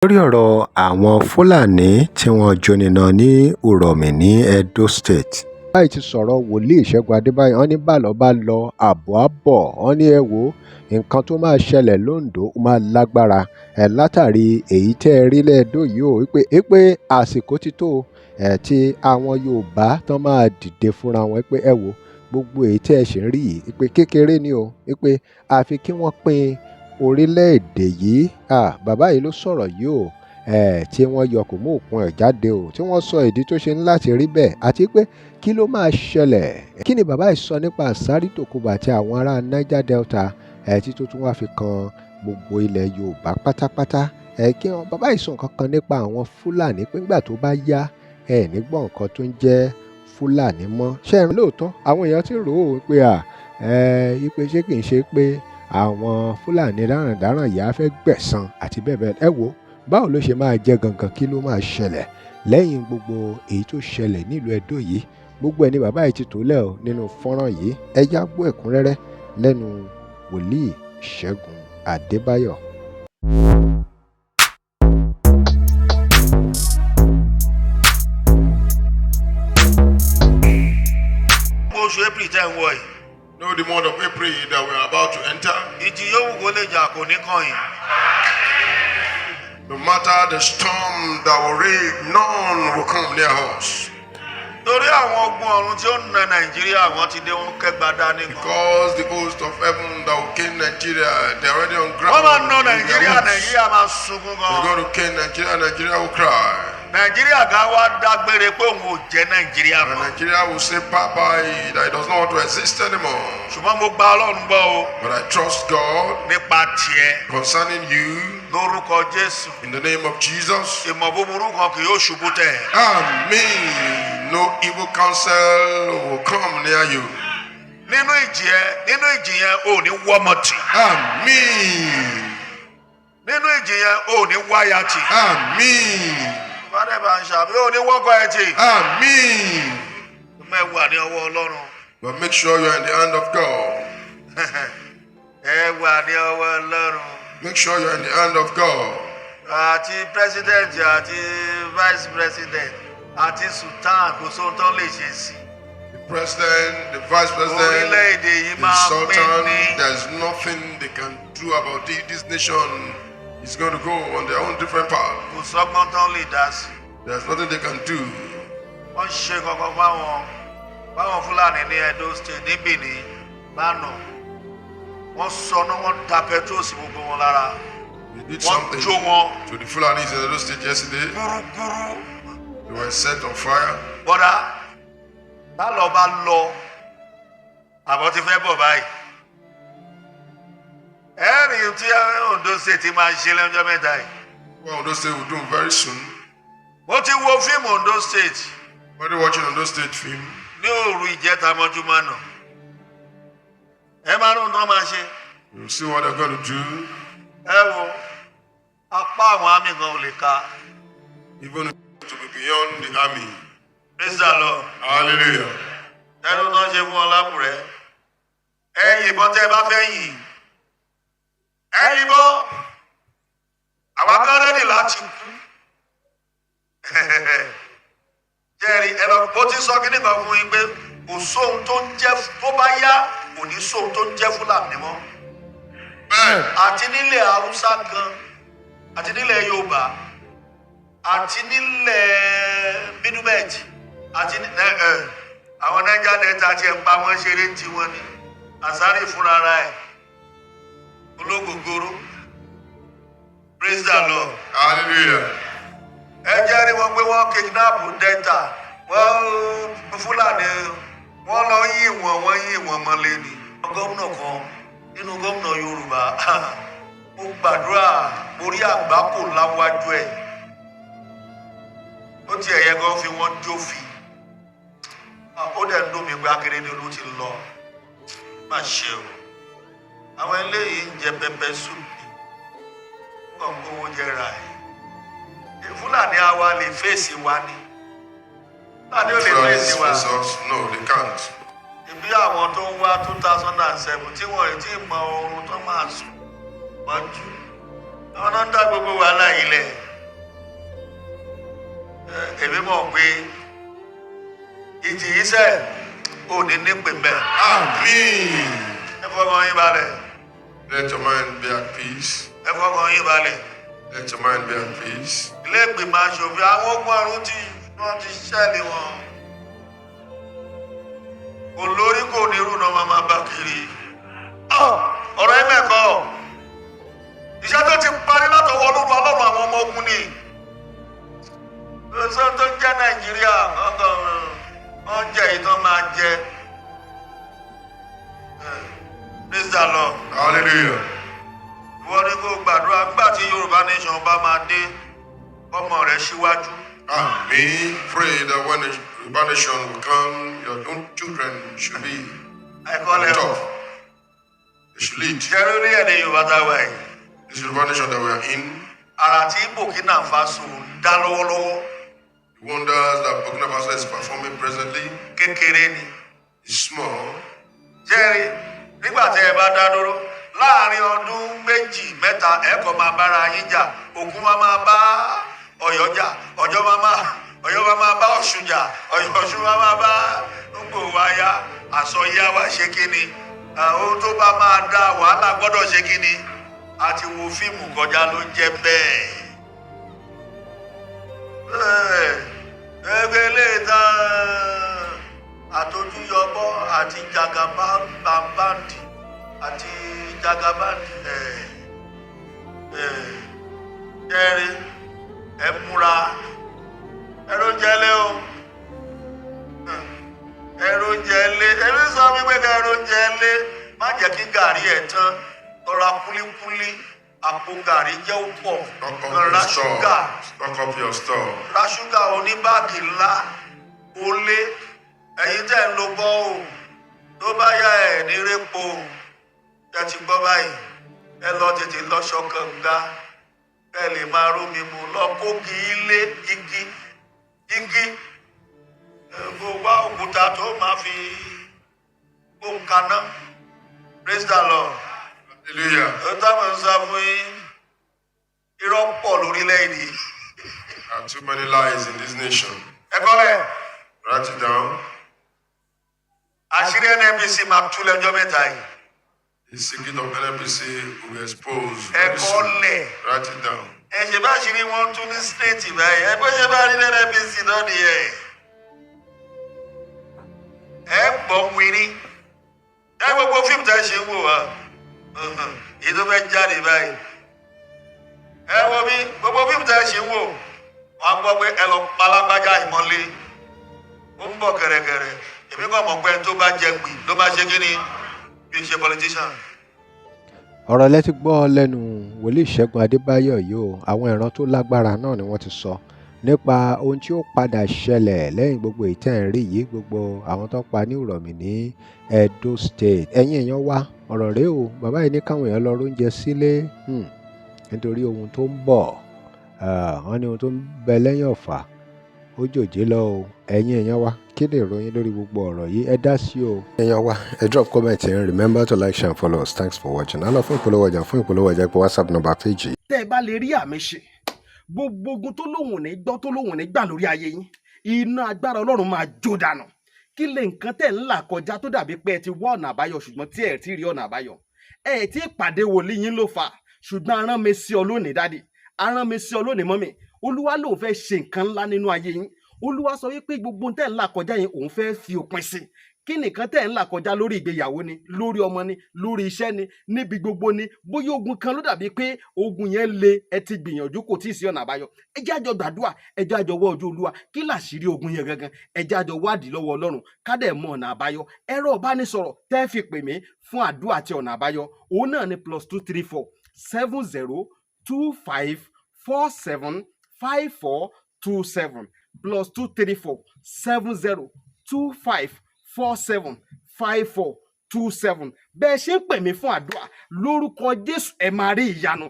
lórí ọ̀rọ̀ àwọn fúlàní tí wọ́n jóníná ní uromi ní Edo State. báyìí ti sọ̀rọ̀ wòlíì Ṣẹ́gun Adébáyọ̀ wọn ní bálọ̀ bá lọ àbọ̀ àbọ̀ wọn ní ẹ wo nǹkan tó máa ṣẹlẹ̀ l'Ondo ó máa lágbára látàrí èyí tẹ́ ẹ rí lẹ́ẹ̀dọ́ yìí ó wípé àsìkò ti tó tí àwọn Yorùbá tán máa dìde fúnra wọn pé ẹ wo gbogbo èyí tẹ́ ẹ ṣì ń rí yìí pé kékeré ni o wípé àfi kí wọ́n pín orílẹ̀-èdè yìí bàbá yìí ló sọ̀rọ̀ yìí o tí wọ́n yọ kò mú òkun ẹ̀ jáde o tí wọ́n sọ ìdí tó ṣe ń láti rí bẹ́ẹ̀ àti pé kí ló máa ṣẹlẹ̀ kí ni bàbá yìí sọ nípa Àsárì-Tòkunbọ̀ àti àwọn ará Niger Delta tí tó tún wá fi kan gbogbo ilẹ̀ Yorùbá pátápátá kí wọn bàbá yìí sọ nǹkan kan nípa àwọn Fúlàní pé nígbà tó bá yá nígbọ̀n nǹkan tó ń jẹ́ Fúlàní mọ́ ṣé ẹ lóòótọ́ àwọn èèyàn ti rò ó pé ipe ṣé kì í ṣe pé àwọn Fúlàní darandaran yìí á fẹ́ gbẹ̀san àti bẹ́ẹ̀ bẹ́ẹ̀ ẹ wo báwo ló ṣe máa jẹ́ gangan kí ló máa ṣẹlẹ̀ lẹ́yìn gbogbo èyí tó ṣẹlẹ̀ nílùú Ẹdó yìí gbogbo ẹni bàbá yìí ti tó lẹ̀ ọ́ nínú fọ́nrán yìí ẹ já gbọ́ ẹ̀kúnrẹ́rẹ́ lẹ́nu wòlíì Ṣẹ́gun Adébáyọ̀. oṣù April tẹ́ ń wọ̀ yìí. Know the month of April that we are about to enter. Ìjì yòówù kó lè jà kò ní kàn yín. No matter the storm that will rage, none will come near us. Torí àwọn ogun ọ̀run tí ó ń na Nàìjíríà wọ́n ti dé wọn kẹ́gbà dání kan. Because the host of heaven that will kill Nigeria, they are already on ground. Wọ́n máa ná Nàìjíríà, Nàìjíríà máa sunkún gan. They're going to kill Nigeria, Nigeria will cry. Nàìjíríà gan wá dágbére pé òun ò jẹ́ Nàìjíríà mọ́. And Nigeria will say bye-bye, that it does not want to exist anymore. Ṣùgbọ́n mo gba Ọlọ́run gbọ́ o. But I trust God nípa tiẹ̀. concerning you. Lórúkọ Jésù. In the name of Jesus. Ìmọ̀ búburú kan kì yóò ṣubú tẹ̀. Amen. No evil counsel will come near you. Nínú ìjì yẹn ò ní wọ́mọtì. Amen. Nínú ìjì yẹn ò ní wáyàtì. Amen. Bàdé bá ń ṣàbí ò ní wọ́kọ̀ ẹ̀ tì. Amen. Mẹ́wàá ní ọwọ́ Ọlọ́run. But make sure you're in the hand of God. Ẹ wà ní ọwọ́ Ọlọ́run. Make sure you're in the hand of God. Àti president àti vice president àti sultan kò sóhun tó lè ṣe sí. The president, the vice president, Orílẹ̀-èdè yìí the máa sultan, pín ní. there's nothing they can do about it. This nation is going to go on their own different path. Kò sọ́gbọ́n tó lè dá sí. There's nothing they can do. Wọ́n ṣe kankan fáwọn Fúlàní ní Edo State ní Benin lánàá. Wọ́n sọnù wọ́n da petrol sí gbogbo wọn lára. They did Wọ́n something jó wọn. to the Fulanis in Edo State yesterday. Gúrúgúrú. They were set on fire. Bọ́dá tá lọ bá lọ àbọ̀ ti fẹ́ bọ̀ báyìí. Ẹ̀rìn tí Ondo State máa ń ṣe lọ́jọ́ mẹ́ta yìí. Well, Ondo State will do very soon. Mo ti wo fíìmù Ondo State When you're watching Ondo State film, ní òru ìjẹta mọ́júmọ́ náà. Ẹ máa ń tán máa ṣe. you'll see what they're going to do. Ẹ wo apá àwọn àmì kan ò lè ka. Even to be beyond the army. Praise the Lord. Hallelujah. Ẹnu náà ṣe fún ọ lápùrẹ́. Ẹ yìnbọn tẹ́ ẹ bá fẹ́ yìn. Ẹ yìnbọn. Àwọn akẹ́rẹ́dì láti kú. Jẹ́rìí ẹ lọ bó ti sọ kí nìkan fún yín pé kò sóhun tó ń jẹ́ tó bá yá kò ní sóhun tó ń jẹ́ Fúlàní mọ́. Àti nílẹ̀ Haúsá gan, àti nílẹ̀ Yorùbá, àti nílẹ̀ Bínúbẹ̀tì, àti àwọn Niger Delta ti ẹ̀ pa wọ́n ṣeré tí wọ́n ní. Àsárì fúnra ẹ̀ ológogoro. Praise the Lord. Hallelujah. Ẹ jẹ́rìí wọn pé wọ́n kidnap Delta wọ́n Fúlàní wọ́n lọ yí wọ́n mọ́lé ni. Gómìnà kan nínú gómìnà Yorùbá mo gbàdúrà mo rí àgbákò láwájú ẹ̀ ó ti ẹ̀yẹ gan fi wọ́n jófin ó dẹ̀ ń dùn mí pé Akérédolú ti lọ má ṣe o àwọn eléyìí ń jẹ pẹpẹ súùpù wọn kówó jẹra ẹ̀. Fúlàní àwa lè fèsì wa ni. Fúlàní ò lè fèsì wa. No, they can't. Ìbí àwọn tó ń wá 2007 tí wọ́n rí tí mọ oorun tó máa sùn mọ́jú. Àwọn náà ń dá gbogbo wàhálà yìí lẹ̀. èmi mọ̀ pé ìjì iṣẹ́ ò ní nípìn bẹ́ẹ̀. Amen. Ẹ fọkàn yín balẹ̀. Let your mind be at peace. Ẹ fọkàn yín balẹ̀. Let your mind be at peace. Ilé ìgbìmọ̀ aṣòfin àwọn ogun ọ̀run tí wọ́n ti ṣẹ́lẹ̀ wọn. Olórí kò ní irú náà máa bá kiri. Ọ̀rọ̀ ẹ̀ mẹ́kọ̀ọ́. Iṣẹ́ tó ti parí látọwọ́ Ọlọ́run àwọn ọmọ ogun ni. Ṣé tó ń jẹ́ Nàìjíríà wọ́n jẹ ìtàn máa jẹ. Praise the Lord. Hallelujah. Wọ́n ní kó gbàdúrà nígbà tí Yorùbá nation bá máa dé ọmọ rẹ̀ síwájú. Amen. Pray that when the Yoruba nation will come, your own children should be Àìkọ́lẹ̀ on ọ̀. top. They should lead. Jẹ́rú ní èdè Yorùbá táwa yìí. This Yoruba nation that we are in, Àrà tí Burkina Faso dá lọ́wọ́lọ́wọ́ the wonders that Burkina Faso is performing presently kékeré ni. is small. Jẹ́rí nígbà tí ẹ bá dá dúró láàrin ọdún méjì mẹ́ta ẹ kọ́ máa bára yín jà. Ògùn máa bá Ọ̀yọ́ jà, Ọ̀yọ́ máa bá Ọ̀ṣun jà, Ọ̀ṣun máa bá gbogbo wa ya àsọyá wa ṣe kíni. Ohun tó bá máa dá wàhálà gbọ́dọ̀ ṣe kíni. A ti wo fíìmù kọjá ló jẹ́ bẹ́ẹ̀. Ẹgbẹ́ ilé ìtàn àtọ́júyọbọ àti jagabandi àti jagabandi jẹ́rí ẹ múra ẹ̀rọ jẹ́lé o ẹ̀rọ jẹ́lé ẹ̀rọ sọ wípé ká ẹ̀rọ jẹ́lé má jẹ́ kí gàrí ẹ̀ tán lọ́ra kúlíkúlí àpò gàrí jẹ́ pọ̀ ra ṣúgà Stock up your store. ra ṣúgà oníbáàgì ńlá ó lé ẹ̀yin tẹ́ ń lo bọ́ o tó bá yá ẹ̀ ní répo ẹ ti gbọ́ báyìí ẹ lọ tètè lọ ṣọkànga ẹ lè máa rómi mu lọ kógi ilé igi gbogbo wá òkúta tó máa fi gbóhùn kaná. Praise the Lord. Hallelujah. Ó táwọn ń sá fún yín irọ́ pọ̀ lórílẹ̀‐èdè. There are too many lies in this nation. Ẹ kọ́lẹ̀ Write it down. àṣírí NNPC máa tú lẹ́jọ́ mẹ́ta yìí. The secret of NNPC will be exposed. Ẹ very soon. kọ́lẹ̀ Write it down. ẹ ṣe bá ṣírí wọn tún ní stéètì báyìí ẹ bó ṣe bá rí NNPC náà nìyẹn. Ẹ gbọ́ wíní ẹ gbogbo fíìmù tá a ṣe ń wò wá èyí tó fẹ́ jáde báyìí. Ẹ wo bí gbogbo fíìmù tá a ṣe ń wò wọn gbọ́ pé ẹ lọ palágbájá ìmọ̀lé ó ń bọ̀ kẹ̀rẹ̀kẹ̀rẹ̀ èmi kàn mọ̀ pé tó bá jẹ gbì ló máa ṣe kí ni bí ṣe politician. ọ̀rọ̀ lẹ́tí gbọ́ lẹ́nu wòlíì Ṣẹ́gun Adébáyọ̀ yìí o àwọn ìran tó lágbára náà ni wọ́n ti sọ nípa ohun tí ó padà ṣẹlẹ̀ lẹ́yìn gbogbo ìtẹ́ẹ̀rí yìí gbogbo àwọn tó pa ní Ìrọ̀mì ní Edo State ẹ̀yin èèyàn wa ọ̀rọ̀ rèé o bàbá yìí ní káwọn èèyàn lọ róúnjẹ sílé nítorí ohun tó ń bọ̀ wọ́n ní ohun tó ń bẹ lẹ́yìn ọ̀fà ó jòjé lọ o ẹ̀yin èèyàn wa kí ni ìròyìn lórí gbogbo ọ̀rọ̀ yìí ẹ dá sí o. èèyàn wa ẹ drop comment and remember to like share and follow us thanks for watching. àlọ́ fún ìpolówó ọjà pé WhatsApp number page. tẹ́ ẹ bá lè rí àmì ṣe gbogbo ogun tó lóhùn ní gbọ́ tó lóhùn ní gbà lórí ayé yín iná agbára Ọlọ́run máa jó dànù kí lè nǹkan tẹ̀ ń là kọjá tó dàbí pé ẹ ti wá ọ̀nà àbáyọ ṣùgbọ́n tí ẹ ti rí ọ̀nà àbáyọ ẹ ti pàdé wòlíì yín ló fà ṣùgbọ́n arán mi sí ọ lónìí dádì arán mi sí ọ lónìí mọ́mì Olúwa lòun fẹ́ ṣe nǹkan ńlá nínú ayé yín Olúwa sọ wípé gbogbo tẹ́ ń là kọjá yẹn òun fẹ́ fi òpin sí kí nìkan tẹ́ ń là kọjá lórí ìgbéyàwó ni lórí ọmọ ni lórí iṣẹ́ ni níbi gbogbo ni bóyá ogun kan ló dàbí pé ogun yẹn le ẹ ti gbìyànjú kò tíì sí ọ̀nà àbáyọ ẹ jẹ́ àjọ gbàdúrà ẹ jẹ́ àjọ wọ ojú Olúwa kí làṣírí ogun yẹn gangan ẹ jẹ́ àjọ wádìí lọ́wọ́ Ọlọ́run ká dẹ̀ mọ ọ̀nà àbáyọ ẹ̀rọ ìbánisọ̀rọ̀ tẹ́ fi pè mí fún àdúrà àti ọ̀nà àbáyọ òun náà ni +234 7025 47 5427 +234 7025 47 5427 bẹ́ẹ̀ ṣe ń pè mí fún àdúrà lórúkọ Jésù ẹ máa rí ìyanu